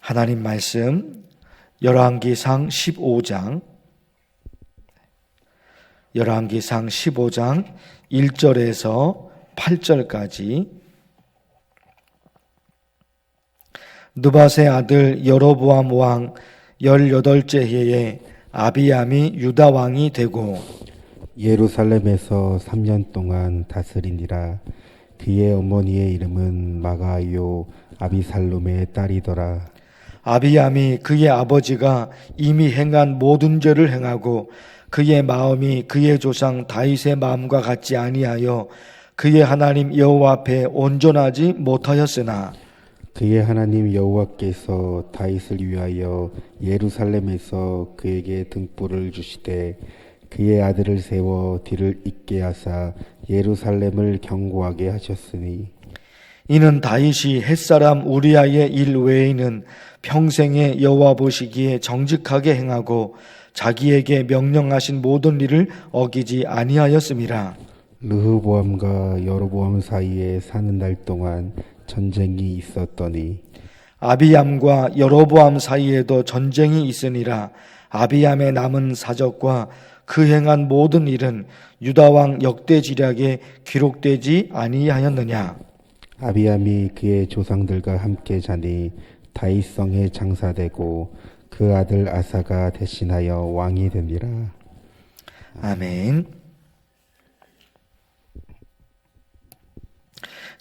하나님 말씀 열왕기상 15장 1절에서 8절까지 느밧의 아들 여로보암 왕 18째 해에 아비암이 유다 왕이 되고 예루살렘에서 3년 동안 다스리니라. 그의 어머니의 이름은 마가요 아비살롬의 딸이더라. 아비암이 그의 아버지가 이미 행한 모든 죄를 행하고 그의 마음이 그의 조상 다윗의 마음과 같지 아니하여 그의 하나님 여호와 앞에 온전하지 못하였으나 그의 하나님 여호와께서 다윗을 위하여 예루살렘에서 그에게 등불을 주시되 그의 아들을 세워 뒤를 잇게 하사 예루살렘을 견고하게 하셨으니 이는 다윗이 햇사람 우리아의 일 외에는 평생에 여호와 보시기에 정직하게 행하고 자기에게 명령하신 모든 일을 어기지 아니하였음이라. 르호보암과 여로보암 사이에 사는 날 동안 전쟁이 있었더니 아비암과 여로보암 사이에도 전쟁이 있으니라. 아비암의 남은 사적과 그 행한 모든 일은 유다왕 역대지략에 기록되지 아니하였느냐. 아비암이 그의 조상들과 함께 자니 다윗성에 장사되고 그 아들 아사가 대신하여 왕이 되니라. 아멘.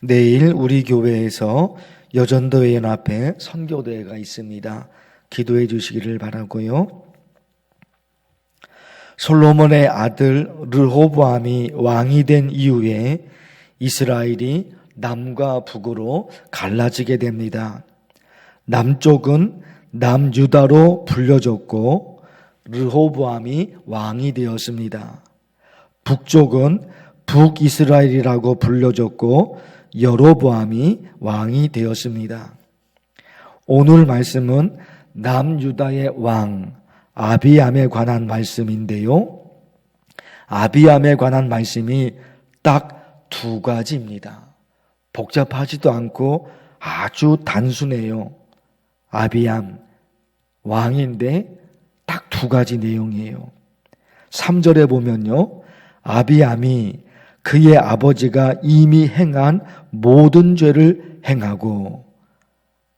내일 우리 교회에서 여전도회 연합회 선교대회가 있습니다. 기도해 주시기를 바라고요. 솔로몬의 아들 르호보암이 왕이 된 이후에 이스라엘이 남과 북으로 갈라지게 됩니다. 남쪽은 남유다로 불려졌고 르호보암이 왕이 되었습니다. 북쪽은 북이스라엘이라고 불려졌고 여로보암이 왕이 되었습니다. 오늘 말씀은 남유다의 왕 아비암에 관한 말씀인데요. 아비암에 관한 말씀이 딱 두 가지입니다. 복잡하지도 않고 아주 단순해요. 아비암 왕인데 딱 두 가지 내용이에요. 3절에 보면요. 아비암이 그의 아버지가 이미 행한 모든 죄를 행하고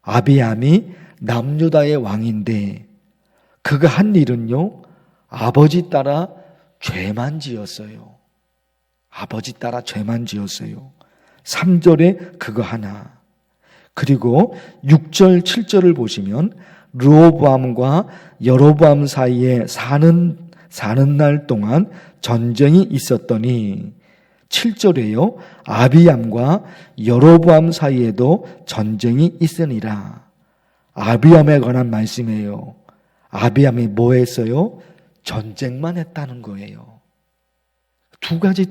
아비암이 남유다의 왕인데 그가 한 일은요. 아버지 따라 죄만 지었어요. 아버지 따라 죄만 지었어요. 3절에 그거 하나. 그리고 6절, 7절을 보시면 르호보암과 여로보암 사이에 사는 날 동안 전쟁이 있었더니 7절에요. 아비암과 여로보암 사이에도 전쟁이 있으니라. 아비암에 관한 말씀이에요. 아비암이 뭐 했어요? 전쟁만 했다는 거예요.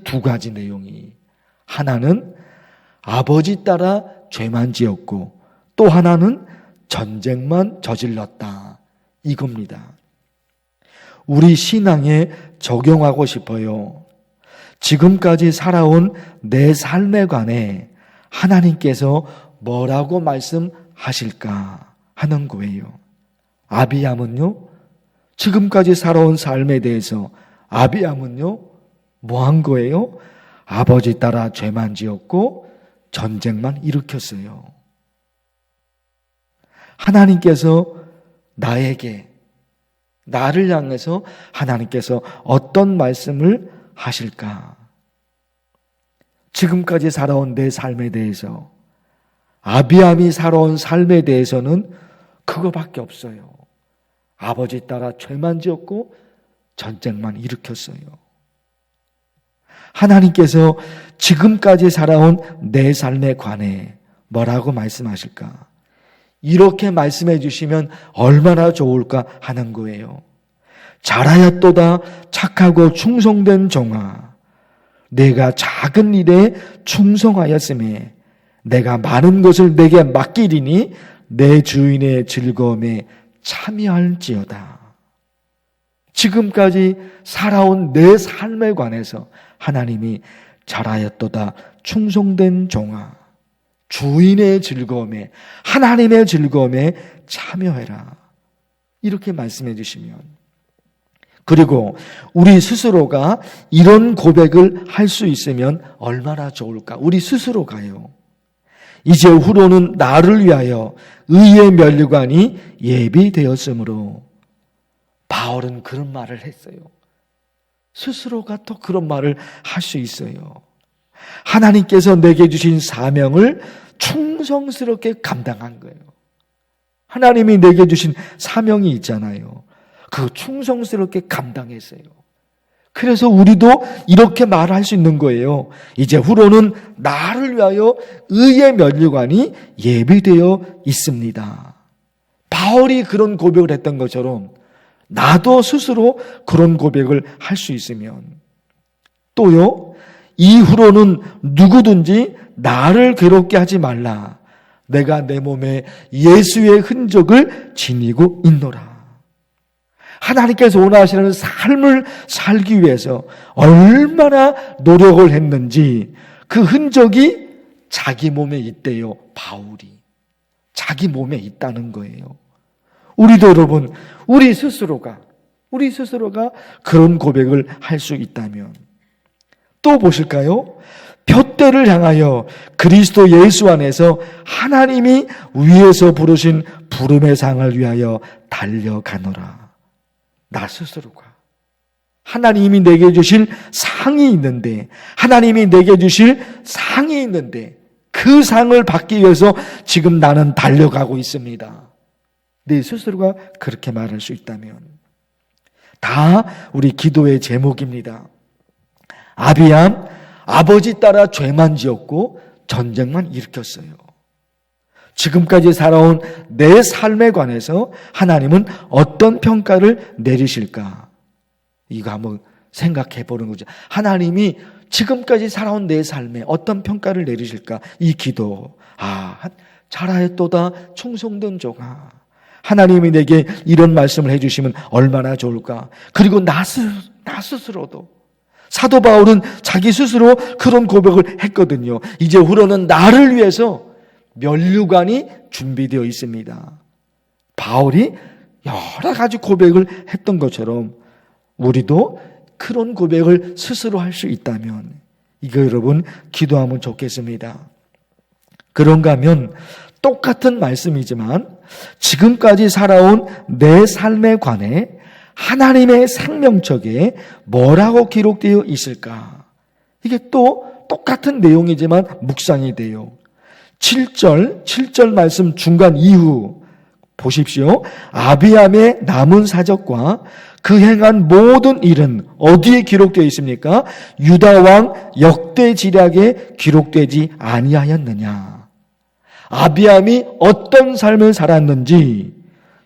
두 가지 내용이. 하나는 아버지 따라 죄만 지었고 또 하나는 전쟁만 저질렀다. 이겁니다. 우리 신앙에 적용하고 싶어요. 지금까지 살아온 내 삶에 관해 하나님께서 뭐라고 말씀하실까 하는 거예요. 아비암은요, 지금까지 살아온 삶에 대해서 아비암은요, 뭐 한 거예요? 아버지 따라 죄만 지었고 전쟁만 일으켰어요. 하나님께서 나를 향해서 하나님께서 어떤 말씀을 하실까? 지금까지 살아온 내 삶에 대해서 아비암이 살아온 삶에 대해서는 그거밖에 없어요. 아버지 따라 죄만 지었고 전쟁만 일으켰어요. 하나님께서 지금까지 살아온 내 삶에 관해 뭐라고 말씀하실까? 이렇게 말씀해 주시면 얼마나 좋을까 하는 거예요. 잘하였도다 착하고 충성된 종아, 내가 작은 일에 충성하였음에 내가 많은 것을 내게 맡기리니 내 주인의 즐거움에 참여할지어다. 지금까지 살아온 내 삶에 관해서 하나님이 잘하였도다 충성된 종아, 주인의 즐거움에, 하나님의 즐거움에 참여해라. 이렇게 말씀해 주시면, 그리고 우리 스스로가 이런 고백을 할 수 있으면 얼마나 좋을까? 우리 스스로가요. 이제 후로는 나를 위하여 의의 면류관이 예비되었으므로. 바울은 그런 말을 했어요. 스스로가 또 그런 말을 할 수 있어요. 하나님께서 내게 주신 사명을 충성스럽게 감당한 거예요. 하나님이 내게 주신 사명이 있잖아요. 그 충성스럽게 감당했어요. 그래서 우리도 이렇게 말할 수 있는 거예요. 이제 후로는 나를 위하여 의의 면류관이 예비되어 있습니다. 바울이 그런 고백을 했던 것처럼 나도 스스로 그런 고백을 할 수 있으면, 또요, 이후로는 누구든지 나를 괴롭게 하지 말라. 내가 내 몸에 예수의 흔적을 지니고 있노라. 하나님께서 원하시는 삶을 살기 위해서 얼마나 노력을 했는지 그 흔적이 자기 몸에 있대요. 바울이 자기 몸에 있다는 거예요. 우리도 여러분, 우리 스스로가 그런 고백을 할 수 있다면, 또 보실까요? 푯대를 향하여 그리스도 예수 안에서 하나님이 위에서 부르신 부름의 상을 위하여 달려가노라. 나 스스로가 하나님이 내게 주실 상이 있는데, 하나님이 내게 주실 상이 있는데 그 상을 받기 위해서 지금 나는 달려가고 있습니다. 내 스스로가 그렇게 말할 수 있다면, 다 우리 기도의 제목입니다. 아비암, 아버지 따라 죄만 지었고 전쟁만 일으켰어요. 지금까지 살아온 내 삶에 관해서 하나님은 어떤 평가를 내리실까? 이거 한번 생각해 보는 거죠. 하나님이 지금까지 살아온 내 삶에 어떤 평가를 내리실까? 이 기도. 잘하였도다 충성된 종아. 하나님이 내게 이런 말씀을 해주시면 얼마나 좋을까? 그리고 나 스스로도, 사도 바울은 자기 스스로 그런 고백을 했거든요. 이제 후로는 나를 위해서 면류관이 준비되어 있습니다. 바울이 여러 가지 고백을 했던 것처럼 우리도 그런 고백을 스스로 할 수 있다면, 이거 여러분 기도하면 좋겠습니다. 그런가 하면 똑같은 말씀이지만 지금까지 살아온 내 삶에 관해 하나님의 생명책에 뭐라고 기록되어 있을까? 이게 또 똑같은 내용이지만 묵상이 돼요. 7절 말씀 중간 이후 보십시오. 아비암의 남은 사적과 그 행한 모든 일은 어디에 기록되어 있습니까? 유다 왕 역대지략에 기록되지 아니하였느냐? 아비암이 어떤 삶을 살았는지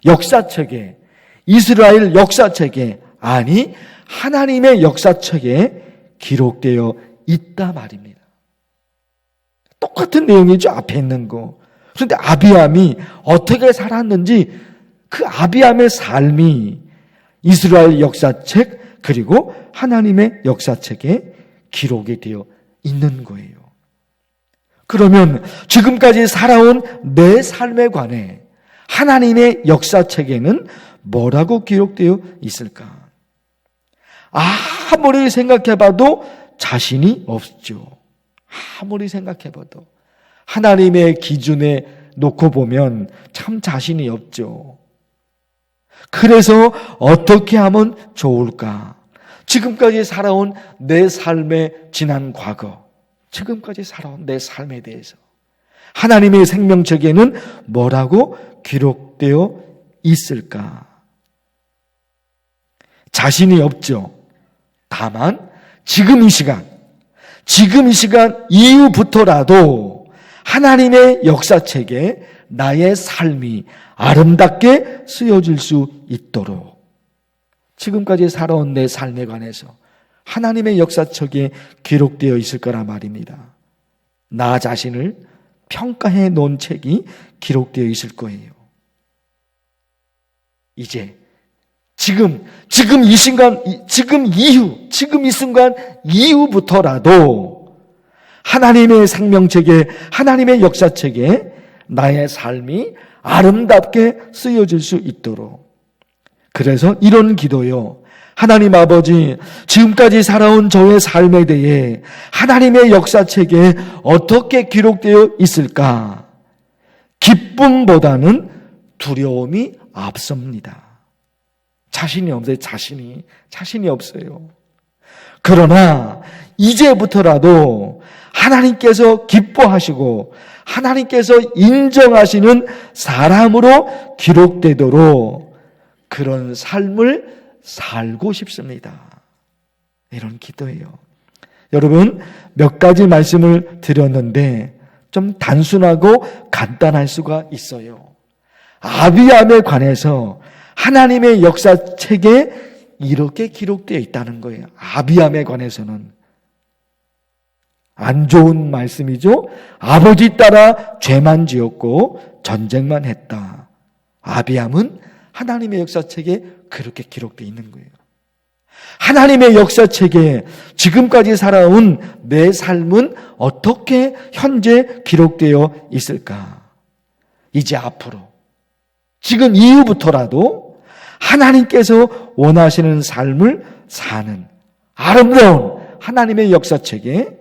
역사책에, 이스라엘 역사책에, 아니 하나님의 역사책에 기록되어 있다 말입니다. 똑같은 내용이죠. 앞에 있는 거. 그런데 아비암이 어떻게 살았는지 그 아비암의 삶이 이스라엘 역사책 그리고 하나님의 역사책에 기록이 되어 있는 거예요. 그러면 지금까지 살아온 내 삶에 관해 하나님의 역사책에는 뭐라고 기록되어 있을까? 아무리 생각해봐도 자신이 없죠. 아무리 생각해봐도 하나님의 기준에 놓고 보면 참 자신이 없죠. 그래서 어떻게 하면 좋을까? 지금까지 살아온 내 삶의 지난 과거, 지금까지 살아온 내 삶에 대해서 하나님의 생명책에는 뭐라고 기록되어 있을까? 자신이 없죠. 다만 지금 이 시간 이후부터라도 하나님의 역사책에 나의 삶이 아름답게 쓰여질 수 있도록 지금까지 살아온 내 삶에 관해서 하나님의 역사책에 기록되어 있을 거란 말입니다. 나 자신을 평가해 놓은 책이 기록되어 있을 거예요. 이제 지금 이 순간, 지금 이 순간 이후부터라도 하나님의 생명책에, 하나님의 역사책에 나의 삶이 아름답게 쓰여질 수 있도록. 그래서 이런 기도요. 하나님 아버지, 지금까지 살아온 저의 삶에 대해 하나님의 역사책에 어떻게 기록되어 있을까? 기쁨보다는 두려움이 앞섭니다. 자신이 없어요. 자신이 없어요. 그러나 이제부터라도 하나님께서 기뻐하시고 하나님께서 인정하시는 사람으로 기록되도록 그런 삶을 살고 싶습니다. 이런 기도예요. 여러분, 몇 가지 말씀을 드렸는데 좀 단순하고 간단할 수가 있어요. 아비암에 관해서 하나님의 역사책에 이렇게 기록되어 있다는 거예요. 아비암에 관해서는. 안 좋은 말씀이죠. 아버지 따라 죄만 지었고 전쟁만 했다. 아비암은 하나님의 역사책에 그렇게 기록되어 있는 거예요. 하나님의 역사책에 지금까지 살아온 내 삶은 어떻게 현재 기록되어 있을까? 이제 앞으로, 지금 이후부터라도 하나님께서 원하시는 삶을 사는 아름다운 하나님의 역사책에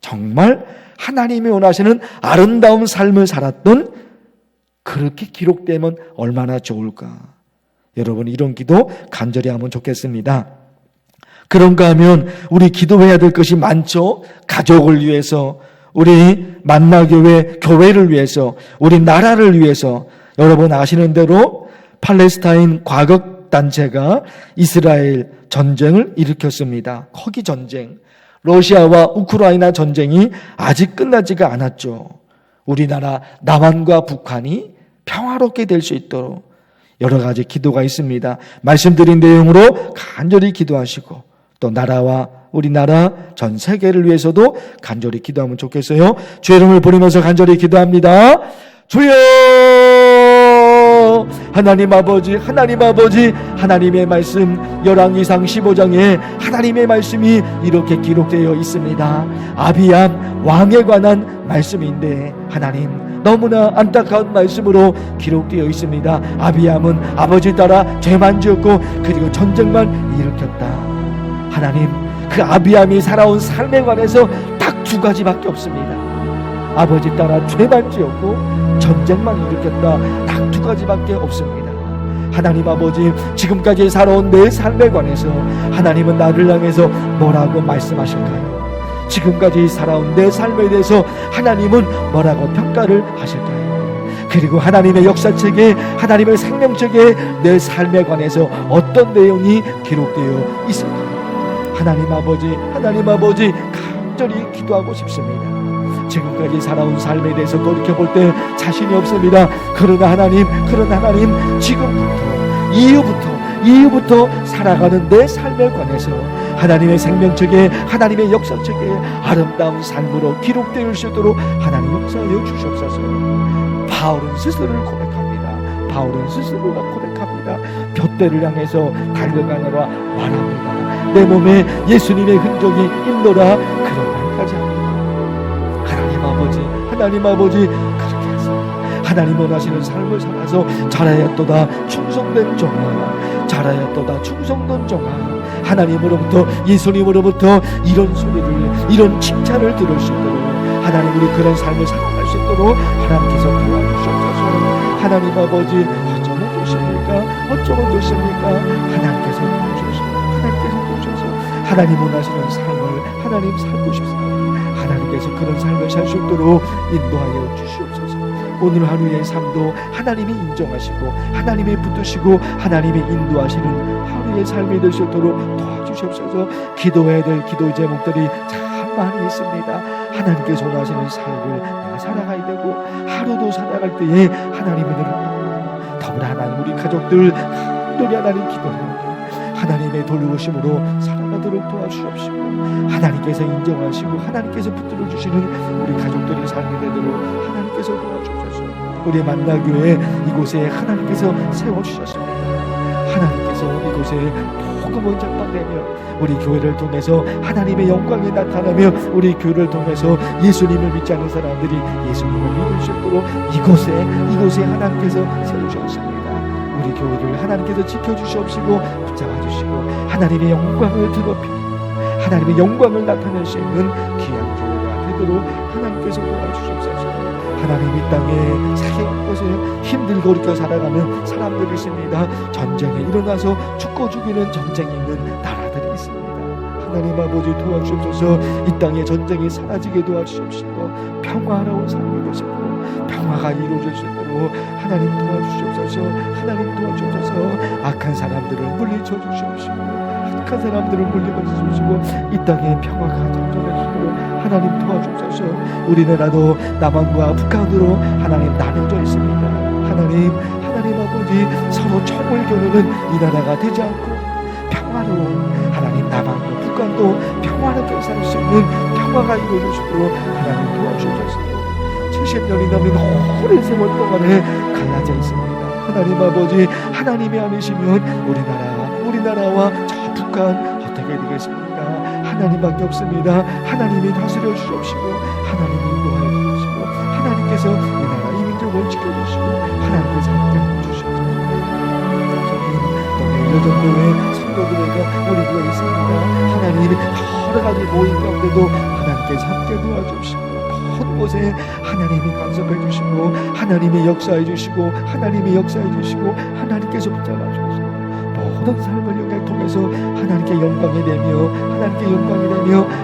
정말 하나님이 원하시는 아름다운 삶을 살았던 그렇게 기록되면 얼마나 좋을까? 여러분, 이런 기도 간절히 하면 좋겠습니다. 그런가 하면 우리 기도해야 될 것이 많죠. 가족을 위해서, 우리 만나교회 교회를 위해서, 우리 나라를 위해서. 여러분 아시는 대로 팔레스타인 과격단체가 이스라엘 전쟁을 일으켰습니다. 허기 전쟁. 러시아와 우크라이나 전쟁이 아직 끝나지가 않았죠. 우리나라 남한과 북한이 평화롭게 될 수 있도록 여러 가지 기도가 있습니다. 말씀드린 내용으로 간절히 기도하시고 또 나라와 우리나라 전 세계를 위해서도 간절히 기도하면 좋겠어요. 주의 이름을 부르면서 간절히 기도합니다. 주여! 하나님 아버지, 하나님의 말씀 열왕기상 15장에 하나님의 말씀이 이렇게 기록되어 있습니다. 아비암 왕에 관한 말씀인데 하나님, 너무나 안타까운 말씀으로 기록되어 있습니다. 아비암은 아버지 따라 죄만 지었고 그리고 전쟁만 일으켰다. 하나님, 그 아비암이 살아온 삶에 관해서 딱 두 가지밖에 없습니다. 아버지 따라 죄만 지었고 전쟁만 일으켰다. 딱 두 가지밖에 없습니다. 하나님 아버지, 지금까지 살아온 내 삶에 관해서 하나님은 나를 향해서 뭐라고 말씀하실까요? 지금까지 살아온 내 삶에 대해서 하나님은 뭐라고 평가를 하실까요? 그리고 하나님의 역사책에, 하나님의 생명책에 내 삶에 관해서 어떤 내용이 기록되어 있을까요? 하나님 아버지 간절히 기도하고 싶습니다. 지금까지 살아온 삶에 대해서 돌이켜볼 때 자신이 없습니다. 그러나 하나님, 지금부터 이후부터 살아가는 내 삶에 관해서 하나님의 생명책에, 하나님의 역사책에 아름다운 삶으로 기록되어 수 있도록 하나님 역사하여 주시옵소서. 바울은 스스로를 고백합니다. 둯대를 향해서 달려가느라 말합니다. 내 몸에 예수님의 흔적이 있노라, 그런 말까지 합니다. 하나님 아버지, 그렇게 해서 하나님 원하시는 삶을 살아서 잘하였도다 충성된 종아, 하나님으로부터, 예수님으로부터 이런 소리를, 이런 칭찬을 들을 수 있도록 하나님, 우리 그런 삶을 살아갈 수 있도록 하나님께서 도와주시옵소서. 하나님 아버지, 어쩌면 좋습니까? 하나님께서 도우셔서 하나님 원하시는 삶을 하나님 살고 싶습니다. 하나님께서 그런 삶을 살 수 있도록 인도하여 주시옵소서. 오늘 하루의 삶도 하나님이 인정하시고 하나님이 붙드시고 하나님이 인도하시는 하루의 삶이 될 수 있도록 도와주시옵소서. 기도해야 될 기도 제목들이 참 많이 있습니다. 하나님께서 원하시는 삶을 내가 살아가야 되고, 하루도 살아갈 때에 하나님의 은혜를 더불어 하나님, 우리 가족들 간절히 하나님 기도합니다. 하나님의 돌보심으로 살아가도록 도와주시옵시고, 하나님께서 인정하시고 하나님께서 붙들어 주시는 우리 가족들의 삶이 되도록 하나님께서 도와주셔서 우리 만나교회 이곳에 하나님께서 세워주셨습니다. 하나님께서 이곳에 복음을 전파되며 우리 교회를 통해서 하나님의 영광이 나타나며 우리 교회를 통해서 예수님을 믿지 않는 사람들이 예수님을 믿을 수 있도록 이곳에 하나님께서 세우셨습니다. 우리 교회를 하나님께서 지켜주시옵시고 붙잡아 주시고 하나님의 영광을 드높이고 하나님의 영광을 나타낼 수 있는 귀한 교회가 되도록 하나님께서 도와주시옵소서. 하나님 이 땅에 사회 곳에 힘들고 어렵게 살아가는 사람들이 있습니다. 전쟁이 일어나서 죽고 죽이는 전쟁이 있는 나라들이 있습니다. 하나님 아버지 도와주옵소서. 이 땅에 전쟁이 사라지게 도와주시옵시고 평화로운 삶이 되시고 평화가 이루어질 수 있도록 하나님 도와주시옵소서. 하나님 도와주옵소서. 악한 사람들을 물리쳐 주시옵시고 악한 사람들을 물리쳐 주시고 이 땅에 평화가 정전할 수 있도록 하나님 도와주옵소서. 우리나라도 남한과 북한으로 하나님 나눠져 있습니다. 하나님 아버지 서로 총을 겨누는 이 나라가 되지 않고 평화로운 하나님 남한도 북한도 평화롭게 살 수 있는 평화가 이루어질 수 있도록 하나님 도와주옵소서. 70년이 넘는 오랜 세월 동안에 갈라져 있습니다. 하나님 아버지 하나님이 아니시면 우리나라와 저 북한 어떻게 되겠습니까? 하나님밖에 없습니다. 하나님이 다스려 주시옵시고 하나님이 인도하여 주시고 하나님께서 이 나라 이민족을 지켜주시고 하나님께서 함께 해주시옵소서. 또 여전도회 성도들에게 우리 교회 있습니다. 하나님이 여러 가지 모임 가운데도 하나님께서 함께 도와주시고 모든 곳에 하나님이 간섭해 주시고 하나님이 역사해 주시고 하나님께서 붙잡아 주시고 모든 삶을 통해서 하나님께 영광이 되며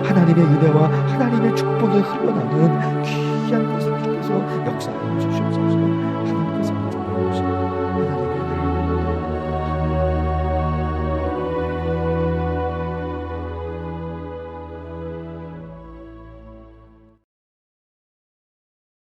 하나님의 은혜와 하나님의 축복이 흘러나는 귀한 것을 주께서 역사해 주시옵소서.